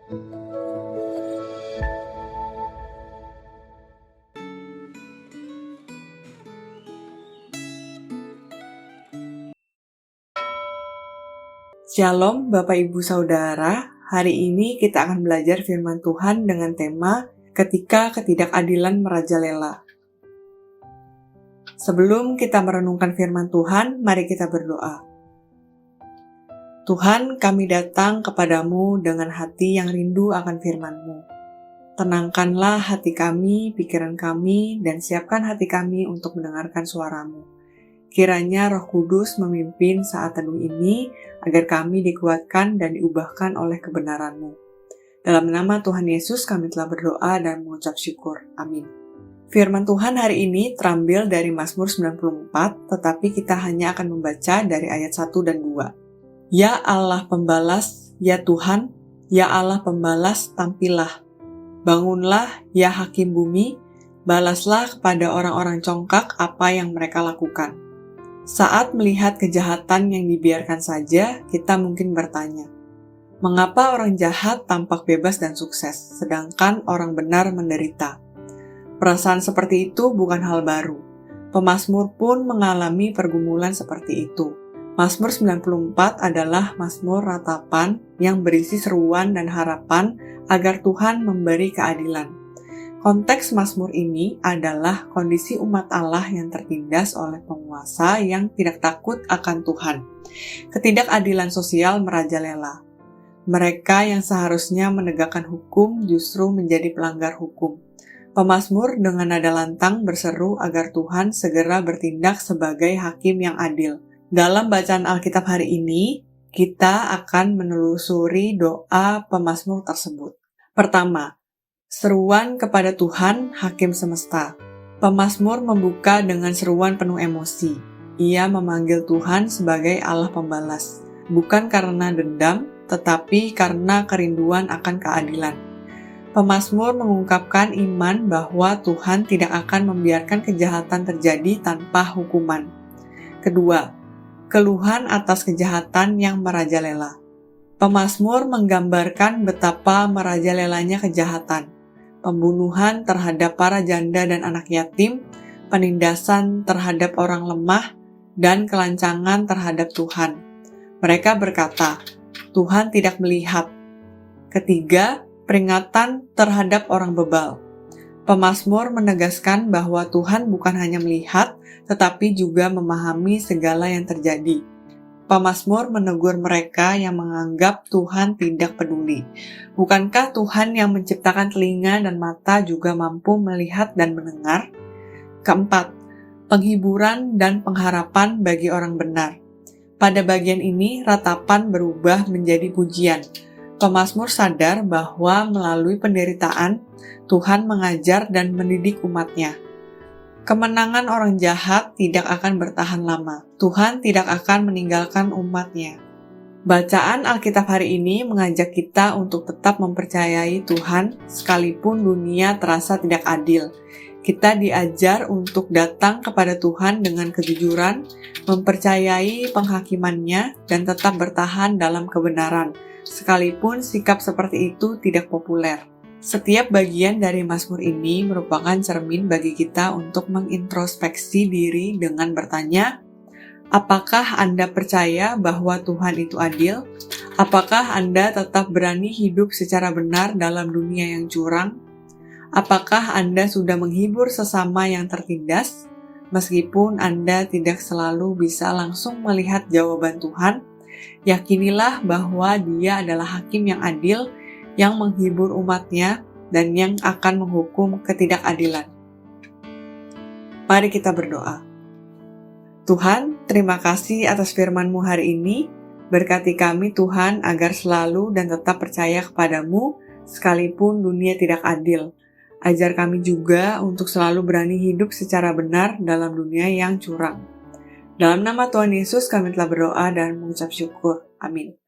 Shalom Bapak Ibu Saudara, hari ini kita akan belajar firman Tuhan dengan tema ketika ketidakadilan merajalela. Sebelum kita merenungkan firman Tuhan, mari kita berdoa. Tuhan, kami datang kepadamu dengan hati yang rindu akan firman-Mu. Tenangkanlah hati kami, pikiran kami, dan siapkan hati kami untuk mendengarkan suara-Mu. Kiranya Roh Kudus memimpin saat teduh ini, agar kami dikuatkan dan diubahkan oleh kebenaran-Mu. Dalam nama Tuhan Yesus kami telah berdoa dan mengucap syukur. Amin. Firman Tuhan hari ini terambil dari Mazmur 94, tetapi kita hanya akan membaca dari ayat 1 dan 2. Ya Allah pembalas, ya Tuhan, ya Allah pembalas, tampillah. Bangunlah, ya Hakim bumi, balaslah kepada orang-orang congkak apa yang mereka lakukan. Saat melihat kejahatan yang dibiarkan saja, kita mungkin bertanya, mengapa orang jahat tampak bebas dan sukses, sedangkan orang benar menderita? Perasaan seperti itu bukan hal baru. Pemazmur pun mengalami pergumulan seperti itu. Mazmur 94 adalah mazmur ratapan yang berisi seruan dan harapan agar Tuhan memberi keadilan. Konteks mazmur ini adalah kondisi umat Allah yang tertindas oleh penguasa yang tidak takut akan Tuhan. Ketidakadilan sosial merajalela. Mereka yang seharusnya menegakkan hukum justru menjadi pelanggar hukum. Pemazmur dengan nada lantang berseru agar Tuhan segera bertindak sebagai hakim yang adil. Dalam bacaan Alkitab hari ini, kita akan menelusuri doa pemazmur tersebut. Pertama, seruan kepada Tuhan, Hakim semesta. Pemazmur membuka dengan seruan penuh emosi. Ia memanggil Tuhan sebagai Allah pembalas, bukan karena dendam, tetapi karena kerinduan akan keadilan. Pemazmur mengungkapkan iman bahwa Tuhan tidak akan membiarkan kejahatan terjadi tanpa hukuman. Kedua, keluhan atas kejahatan yang merajalela. Pemazmur menggambarkan betapa merajalelanya kejahatan. Pembunuhan terhadap para janda dan anak yatim, penindasan terhadap orang lemah, dan kelancangan terhadap Tuhan. Mereka berkata, Tuhan tidak melihat. Ketiga, peringatan terhadap orang bebal. Pemazmur menegaskan bahwa Tuhan bukan hanya melihat, tetapi juga memahami segala yang terjadi. Pemazmur menegur mereka yang menganggap Tuhan tidak peduli. Bukankah Tuhan yang menciptakan telinga dan mata juga mampu melihat dan mendengar? Keempat, penghiburan dan pengharapan bagi orang benar. Pada bagian ini, ratapan berubah menjadi pujian. Pemazmur sadar bahwa melalui penderitaan, Tuhan mengajar dan mendidik umat-Nya. Kemenangan orang jahat tidak akan bertahan lama. Tuhan tidak akan meninggalkan umat-Nya. Bacaan Alkitab hari ini mengajak kita untuk tetap mempercayai Tuhan sekalipun dunia terasa tidak adil. Kita diajar untuk datang kepada Tuhan dengan kejujuran, mempercayai penghakiman-Nya, dan tetap bertahan dalam kebenaran, sekalipun sikap seperti itu tidak populer. Setiap bagian dari mazmur ini merupakan cermin bagi kita untuk mengintrospeksi diri dengan bertanya, apakah Anda percaya bahwa Tuhan itu adil? Apakah Anda tetap berani hidup secara benar dalam dunia yang curang? Apakah Anda sudah menghibur sesama yang tertindas? Meskipun Anda tidak selalu bisa langsung melihat jawaban Tuhan, yakinilah bahwa Dia adalah hakim yang adil, yang menghibur umat-Nya, dan yang akan menghukum ketidakadilan. Mari kita berdoa. Tuhan, terima kasih atas firman-Mu hari ini. Berkati kami Tuhan agar selalu dan tetap percaya kepadamu, sekalipun dunia tidak adil. Ajar kami juga untuk selalu berani hidup secara benar dalam dunia yang curang. Dalam nama Tuhan Yesus kami telah berdoa dan mengucap syukur. Amin.